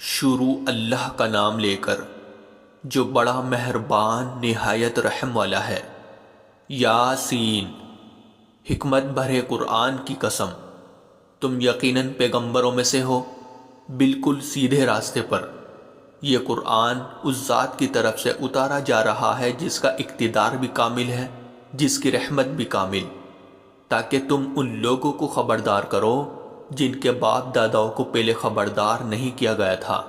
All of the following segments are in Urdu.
شروع اللہ کا نام لے کر جو بڑا مہربان نہایت رحم والا ہے۔ یاسین، حکمت بھرے قرآن کی قسم، تم یقیناً پیغمبروں میں سے ہو، بالکل سیدھے راستے پر۔ یہ قرآن اس ذات کی طرف سے اتارا جا رہا ہے جس کا اقتدار بھی کامل ہے، جس کی رحمت بھی کامل، تاکہ تم ان لوگوں کو خبردار کرو جن کے باپ داداؤں کو پہلے خبردار نہیں کیا گیا تھا،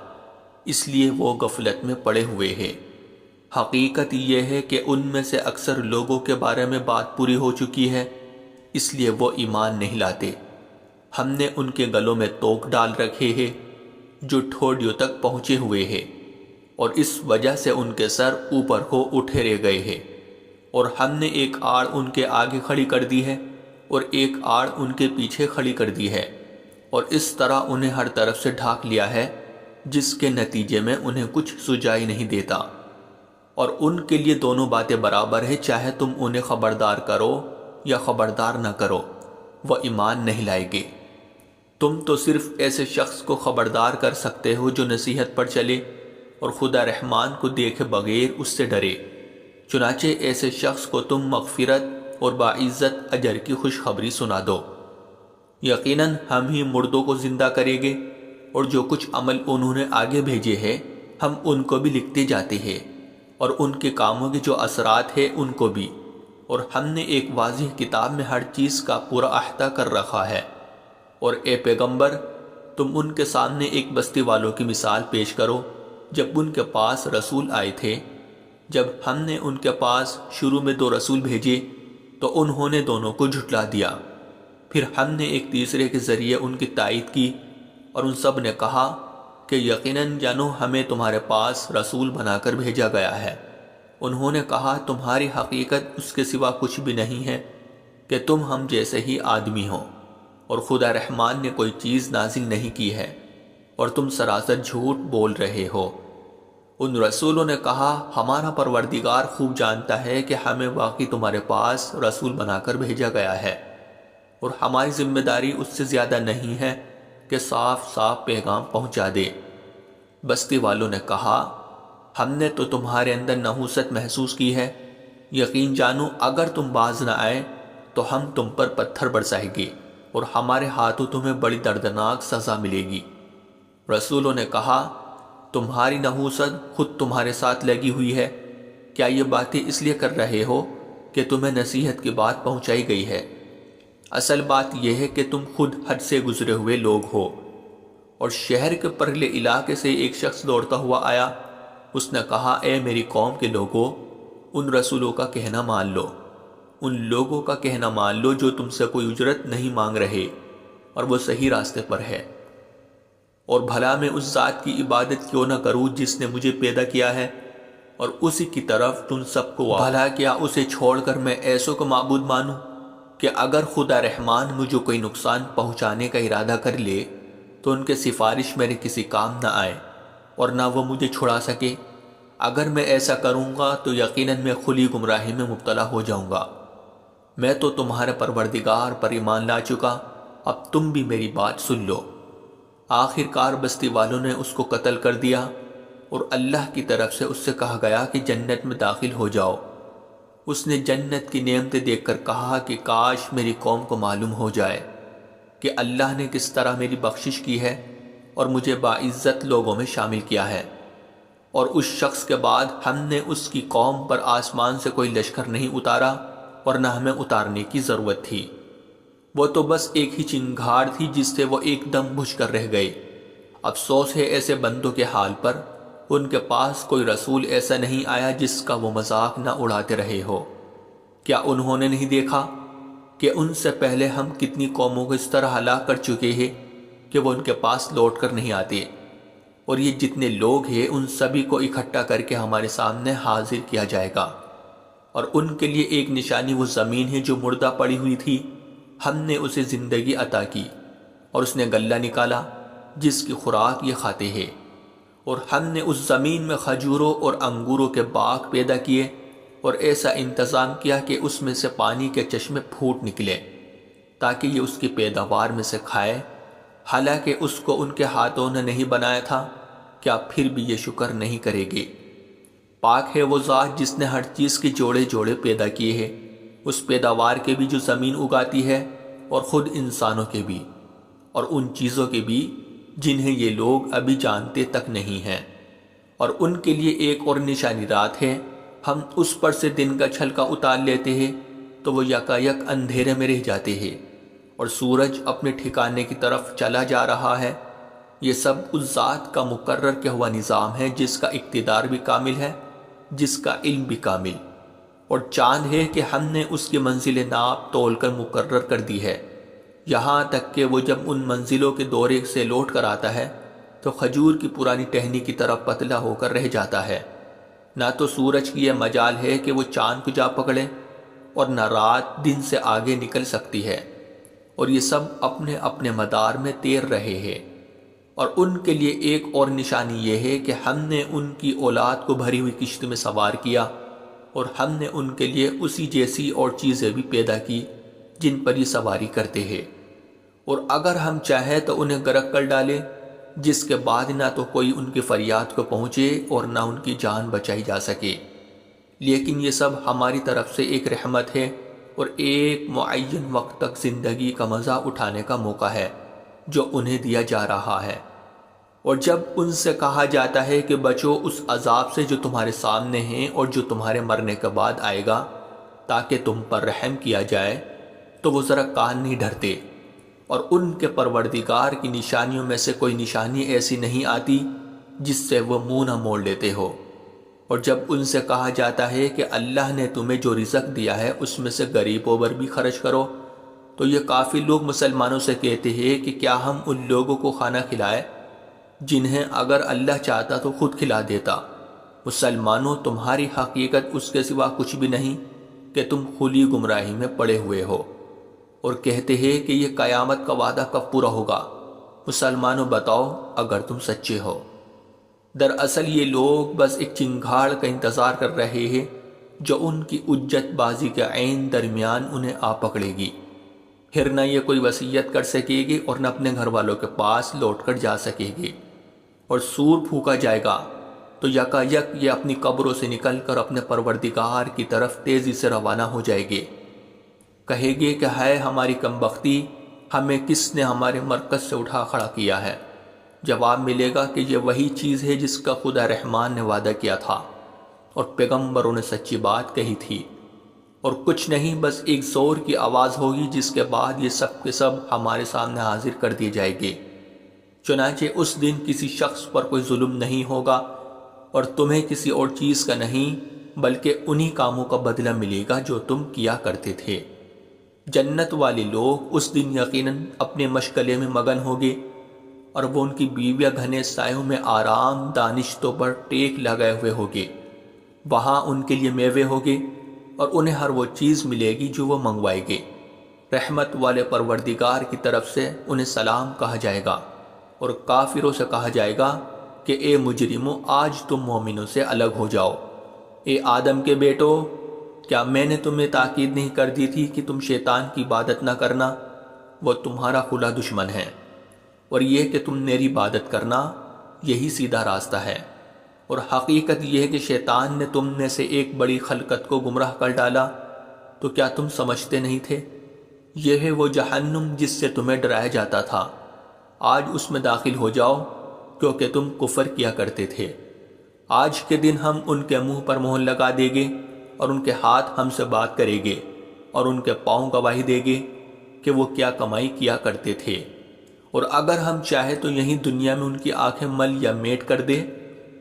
اس لیے وہ غفلت میں پڑے ہوئے ہیں۔ حقیقت یہ ہے کہ ان میں سے اکثر لوگوں کے بارے میں بات پوری ہو چکی ہے، اس لیے وہ ایمان نہیں لاتے۔ ہم نے ان کے گلوں میں توق ڈال رکھے ہیں جو ٹھوڑیوں تک پہنچے ہوئے ہیں، اور اس وجہ سے ان کے سر اوپر کو اٹھے رہ گئے ہیں، اور ہم نے ایک آڑ ان کے آگے کھڑی کر دی ہے اور ایک آڑ ان کے پیچھے کھڑی کر دی ہے، اور اس طرح انہیں ہر طرف سے ڈھانک لیا ہے، جس کے نتیجے میں انہیں کچھ سجائی نہیں دیتا۔ اور ان کے لیے دونوں باتیں برابر ہیں، چاہے تم انہیں خبردار کرو یا خبردار نہ کرو، وہ ایمان نہیں لائے گے۔ تم تو صرف ایسے شخص کو خبردار کر سکتے ہو جو نصیحت پر چلے اور خدا رحمان کو دیکھے بغیر اس سے ڈرے۔ چنانچہ ایسے شخص کو تم مغفرت اور باعزت اجر کی خوشخبری سنا دو۔ یقیناً ہم ہی مردوں کو زندہ کریں گے، اور جو کچھ عمل انہوں نے آگے بھیجے ہیں ہم ان کو بھی لکھتے جاتے ہیں، اور ان کے کاموں کے جو اثرات ہیں ان کو بھی، اور ہم نے ایک واضح کتاب میں ہر چیز کا پورا احاطہ کر رکھا ہے۔ اور اے پیغمبر، تم ان کے سامنے ایک بستی والوں کی مثال پیش کرو جب ان کے پاس رسول آئے تھے۔ جب ہم نے ان کے پاس شروع میں 2 رسول بھیجے تو انہوں نے دونوں کو جھٹلا دیا، پھر ہم نے ایک تیسرے کے ذریعے ان کی تائید کی، اور ان سب نے کہا کہ یقیناً جانو ہمیں تمہارے پاس رسول بنا کر بھیجا گیا ہے۔ انہوں نے کہا تمہاری حقیقت اس کے سوا کچھ بھی نہیں ہے کہ تم ہم جیسے ہی آدمی ہو، اور خدا رحمان نے کوئی چیز نازل نہیں کی ہے، اور تم سراسر جھوٹ بول رہے ہو۔ ان رسولوں نے کہا ہمارا پروردگار خوب جانتا ہے کہ ہمیں واقعی تمہارے پاس رسول بنا کر بھیجا گیا ہے، اور ہماری ذمہ داری اس سے زیادہ نہیں ہے کہ صاف صاف پیغام پہنچا دے۔ بستی والوں نے کہا ہم نے تو تمہارے اندر نحوست محسوس کی ہے، یقین جانو اگر تم باز نہ آئے تو ہم تم پر پتھر برسائیں گے، اور ہمارے ہاتھوں تمہیں بڑی دردناک سزا ملے گی۔ رسولوں نے کہا تمہاری نحوست خود تمہارے ساتھ لگی ہوئی ہے، کیا یہ باتیں اس لیے کر رہے ہو کہ تمہیں نصیحت کی بات پہنچائی گئی ہے؟ اصل بات یہ ہے کہ تم خود حد سے گزرے ہوئے لوگ ہو۔ اور شہر کے پرلے علاقے سے ایک شخص دوڑتا ہوا آیا، اس نے کہا اے میری قوم کے لوگوں، ان رسولوں کا کہنا مان لو، ان لوگوں کا کہنا مان لو جو تم سے کوئی اجرت نہیں مانگ رہے، اور وہ صحیح راستے پر ہے۔ اور بھلا میں اس ذات کی عبادت کیوں نہ کروں جس نے مجھے پیدا کیا ہے، اور اسی کی طرف تم سب کو بھلا کیا اسے چھوڑ کر میں ایسوں کو معبود مانوں کہ اگر خدا رحمان مجھے کوئی نقصان پہنچانے کا ارادہ کر لے تو ان کے سفارش میرے کسی کام نہ آئے، اور نہ وہ مجھے چھڑا سکے۔ اگر میں ایسا کروں گا تو یقیناً میں کھلی گمراہی میں مبتلا ہو جاؤں گا۔ میں تو تمہارے پروردگار پر ایمان لا چکا، اب تم بھی میری بات سن لو۔ آخر کار بستی والوں نے اس کو قتل کر دیا، اور اللہ کی طرف سے اس سے کہا گیا کہ جنت میں داخل ہو جاؤ۔ اس نے جنت کی نعمتیں دیکھ کر کہا کہ کاش میری قوم کو معلوم ہو جائے کہ اللہ نے کس طرح میری بخشش کی ہے اور مجھے باعزت لوگوں میں شامل کیا ہے۔ اور اس شخص کے بعد ہم نے اس کی قوم پر آسمان سے کوئی لشکر نہیں اتارا، اور نہ ہمیں اتارنے کی ضرورت تھی، وہ تو بس ایک ہی چنگھاڑ تھی جس سے وہ ایک دم بجھ کر رہ گئے۔ افسوس ہے ایسے بندوں کے حال پر، ان کے پاس کوئی رسول ایسا نہیں آیا جس کا وہ مذاق نہ اڑاتے رہے ہو۔ کیا انہوں نے نہیں دیکھا کہ ان سے پہلے ہم کتنی قوموں کو اس طرح ہلاک کر چکے ہیں کہ وہ ان کے پاس لوٹ کر نہیں آتے، اور یہ جتنے لوگ ہیں ان سبھی کو اکٹھا کر کے ہمارے سامنے حاضر کیا جائے گا، اور ان کے لیے ایک نشانی وہ زمین ہے جو مردہ پڑی ہوئی تھی، ہم نے اسے زندگی عطا کی، اور اس نے غلہ نکالا جس کی خوراک یہ کھاتے ہیں، اور ہم نے اس زمین میں کھجوروں اور انگوروں کے باغ پیدا کیے، اور ایسا انتظام کیا کہ اس میں سے پانی کے چشمے پھوٹ نکلے تاکہ یہ اس کی پیداوار میں سے کھائے، حالانکہ اس کو ان کے ہاتھوں نے نہیں بنایا تھا، کیا پھر بھی یہ شکر نہیں کرے گے؟ پاک ہے وہ ذات جس نے ہر چیز کے جوڑے جوڑے پیدا کیے ہیں، اس پیداوار کے بھی جو زمین اگاتی ہے اور خود انسانوں کے بھی، اور ان چیزوں کے بھی جنہیں یہ لوگ ابھی جانتے تک نہیں ہیں۔ اور ان کے لیے ایک اور نشانی رات ہے، ہم اس پر سے دن کا چھلکا اتار لیتے ہیں تو وہ یکایک اندھیرے میں رہ جاتے ہیں، اور سورج اپنے ٹھکانے کی طرف چلا جا رہا ہے۔ یہ سب اس ذات کا مقرر کیا ہوا نظام ہے جس کا اقتدار بھی کامل ہے، جس کا علم بھی کامل۔ اور چاند ہے کہ ہم نے اس کی منزل ناپ تول کر مقرر کر دی ہے، یہاں تک کہ وہ جب ان منزلوں کے دورے سے لوٹ کر آتا ہے تو کھجور کی پرانی ٹہنی کی طرح پتلا ہو کر رہ جاتا ہے۔ نہ تو سورج کی یہ مجال ہے کہ وہ چاند کو جا پکڑے، اور نہ رات دن سے آگے نکل سکتی ہے، اور یہ سب اپنے اپنے مدار میں تیر رہے ہیں۔ اور ان کے لیے ایک اور نشانی یہ ہے کہ ہم نے ان کی اولاد کو بھری ہوئی کشتی میں سوار کیا، اور ہم نے ان کے لیے اسی جیسی اور چیزیں بھی پیدا کی جن پر یہ سواری کرتے ہیں، اور اگر ہم چاہیں تو انہیں غرق کر ڈالیں، جس کے بعد نہ تو کوئی ان کی فریاد کو پہنچے اور نہ ان کی جان بچائی جا سکے۔ لیکن یہ سب ہماری طرف سے ایک رحمت ہے اور ایک معین وقت تک زندگی کا مزہ اٹھانے کا موقع ہے جو انہیں دیا جا رہا ہے۔ اور جب ان سے کہا جاتا ہے کہ بچو اس عذاب سے جو تمہارے سامنے ہیں اور جو تمہارے مرنے کے بعد آئے گا تاکہ تم پر رحم کیا جائے، تو وہ ذرا کان نہیں دھرتے، اور ان کے پروردگار کی نشانیوں میں سے کوئی نشانی ایسی نہیں آتی جس سے وہ منہ نہ موڑ لیتے ہو۔ اور جب ان سے کہا جاتا ہے کہ اللہ نے تمہیں جو رزق دیا ہے اس میں سے غریبوں پر بھی خرچ کرو، تو یہ کافی لوگ مسلمانوں سے کہتے ہیں کہ کیا ہم ان لوگوں کو کھانا کھلائے جنہیں اگر اللہ چاہتا تو خود کھلا دیتا۔ مسلمانوں، تمہاری حقیقت اس کے سوا کچھ بھی نہیں کہ تم کھلی گمراہی میں پڑے ہوئے ہو۔ اور کہتے ہیں کہ یہ قیامت کا وعدہ کب پورا ہوگا؟ مسلمانوں بتاؤ اگر تم سچے ہو۔ دراصل یہ لوگ بس ایک چنگھاڑ کا انتظار کر رہے ہیں جو ان کی اجت بازی کے عین درمیان انہیں آ پکڑے گی۔ پھر نہ یہ کوئی وصیت کر سکے گی اور نہ اپنے گھر والوں کے پاس لوٹ کر جا سکے گی۔ اور سور پھونکا جائے گا تو یکایک یہ اپنی قبروں سے نکل کر اپنے پروردگار کی طرف تیزی سے روانہ ہو جائے گے۔ کہے گے کہ ہے ہماری کمبختی، ہمیں کس نے ہمارے مرکز سے اٹھا کھڑا کیا ہے؟ جواب ملے گا کہ یہ وہی چیز ہے جس کا خدا رحمان نے وعدہ کیا تھا اور پیغمبروں نے سچی بات کہی تھی، اور کچھ نہیں، بس ایک زور کی آواز ہوگی جس کے بعد یہ سب کے سب ہمارے سامنے حاضر کر دیے جائے گے۔ چنانچہ اس دن کسی شخص پر کوئی ظلم نہیں ہوگا اور تمہیں کسی اور چیز کا نہیں بلکہ انہی کاموں کا بدلہ ملے گا جو تم کیا کرتے تھے۔ جنت والے لوگ اس دن یقیناً اپنے مشغلے میں مگن ہوگے، اور وہ ان کی بیویاں گھنے سایوں میں آرام دانشتوں پر ٹیک لگائے ہوئے ہوگے۔ وہاں ان کے لیے میوے ہوگے اور انہیں ہر وہ چیز ملے گی جو وہ منگوائے گے۔ رحمت والے پروردگار کی طرف سے انہیں سلام کہا جائے گا، اور کافروں سے کہا جائے گا کہ اے مجرموں، آج تم مومنوں سے الگ ہو جاؤ۔ اے آدم کے بیٹو، کیا میں نے تمہیں تاکید نہیں کر دی تھی کہ تم شیطان کی عبادت نہ کرنا؟ وہ تمہارا کھلا دشمن ہے، اور یہ کہ تم میری عبادت کرنا، یہی سیدھا راستہ ہے۔ اور حقیقت یہ ہے کہ شیطان نے تم میں سے ایک بڑی خلقت کو گمراہ کر ڈالا، تو کیا تم سمجھتے نہیں تھے؟ یہ ہے وہ جہنم جس سے تمہیں ڈرایا جاتا تھا، آج اس میں داخل ہو جاؤ کیونکہ تم کفر کیا کرتے تھے۔ آج کے دن ہم ان کے منہ پر مہر لگا دیں گے، اور ان کے ہاتھ ہم سے بات کریں گے، اور ان کے پاؤں گواہی دیں گے کہ وہ کیا کمائی کیا کرتے تھے۔ اور اگر ہم چاہیں تو یہیں دنیا میں ان کی آنکھیں مل یا میٹ کر دے،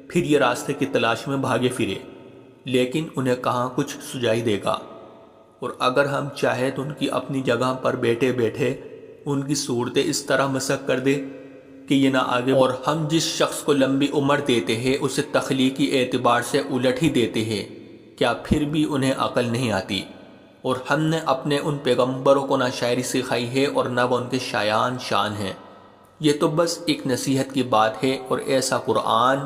پھر یہ راستے کی تلاش میں بھاگے پھرے، لیکن انہیں کہاں کچھ سجائی دے گا۔ اور اگر ہم چاہیں تو ان کی اپنی جگہ پر بیٹھے بیٹھے ان کی صورتیں اس طرح مسخ کر دے کہ یہ نہ آگے، اور ہم جس شخص کو لمبی عمر دیتے ہیں اسے تخلیقی اعتبار سے الٹ ہی دیتے ہیں، کیا پھر بھی انہیں عقل نہیں آتی؟ اور ہم نے اپنے ان پیغمبروں کو نہ شاعری سکھائی ہے اور نہ وہ ان کے شایان شان ہیں۔ یہ تو بس ایک نصیحت کی بات ہے، اور ایسا قرآن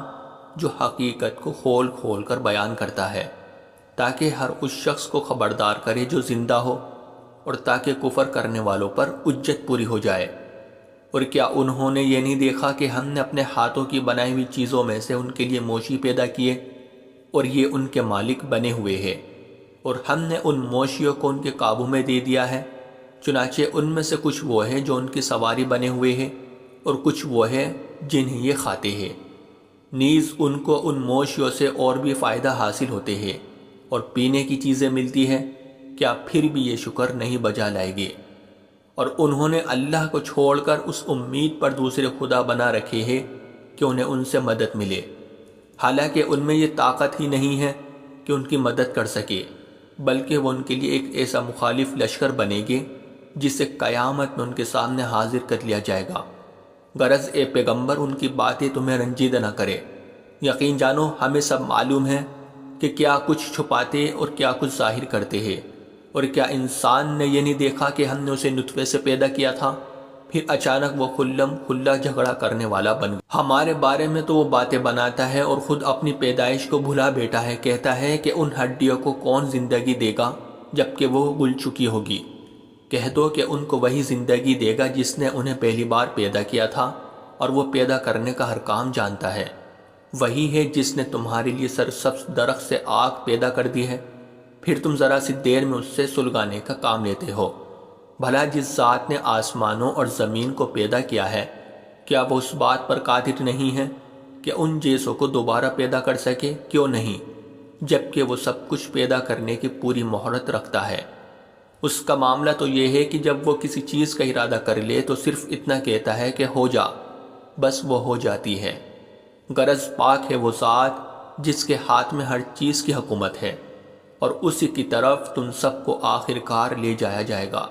جو حقیقت کو کھول کھول کر بیان کرتا ہے تاکہ ہر اس شخص کو خبردار کرے جو زندہ ہو، اور تاکہ کفر کرنے والوں پر حجت پوری ہو جائے۔ اور کیا انہوں نے یہ نہیں دیکھا کہ ہم نے اپنے ہاتھوں کی بنائی ہوئی چیزوں میں سے ان کے لیے موشی پیدا کیے اور یہ ان کے مالک بنے ہوئے ہیں، اور ہم نے ان موشیوں کو ان کے قابو میں دے دیا ہے، چنانچہ ان میں سے کچھ وہ ہیں جو ان کی سواری بنے ہوئے ہیں اور کچھ وہ ہیں جنہیں یہ کھاتے ہیں، نیز ان کو ان موشیوں سے اور بھی فائدہ حاصل ہوتے ہیں اور پینے کی چیزیں ملتی ہیں، کیا پھر بھی یہ شکر نہیں بجا لائے گے؟ اور انہوں نے اللہ کو چھوڑ کر اس امید پر دوسرے خدا بنا رکھے ہیں کہ انہیں ان سے مدد ملے، حالانکہ ان میں یہ طاقت ہی نہیں ہے کہ ان کی مدد کر سکے، بلکہ وہ ان کے لیے ایک ایسا مخالف لشکر بنے گے جسے قیامت میں ان کے سامنے حاضر کر لیا جائے گا۔ غرض اے پیغمبر ان کی باتیں تمہیں رنجیدہ نہ کرے، یقین جانو ہمیں سب معلوم ہے کہ کیا کچھ چھپاتے اور کیا کچھ ظاہر کرتے ہیں، اور کیا انسان نے یہ نہیں دیکھا کہ ہم نے اسے نطفے سے پیدا کیا تھا، پھر اچانک وہ خلم کھلا جھگڑا کرنے والا بن گیا۔ ہمارے بارے میں تو وہ باتیں بناتا ہے اور خود اپنی پیدائش کو بھلا بیٹھا ہے، کہتا ہے کہ ان ہڈیوں کو کون زندگی دے گا جبکہ وہ گل چکی ہوگی؟ کہہ دو کہ ان کو وہی زندگی دے گا جس نے انہیں پہلی بار پیدا کیا تھا، اور وہ پیدا کرنے کا ہر کام جانتا ہے۔ وہی ہے جس نے تمہارے لیے سرسبز درخت سے آگ پیدا کر دی ہے، پھر تم ذرا سی دیر میں اس سے سلگانے کا کام لیتے ہو۔ بھلا جس ذات نے آسمانوں اور زمین کو پیدا کیا ہے، کیا وہ اس بات پر قادر نہیں ہے کہ ان جیسوں کو دوبارہ پیدا کر سکے؟ کیوں نہیں، جبکہ وہ سب کچھ پیدا کرنے کی پوری مہارت رکھتا ہے۔ اس کا معاملہ تو یہ ہے کہ جب وہ کسی چیز کا ارادہ کر لے تو صرف اتنا کہتا ہے کہ ہو جا، بس وہ ہو جاتی ہے۔ غرض پاک ہے وہ ذات جس کے ہاتھ میں ہر چیز کی حکومت ہے، اور اسی کی طرف تم سب کو آخر کار لے جایا جائے گا۔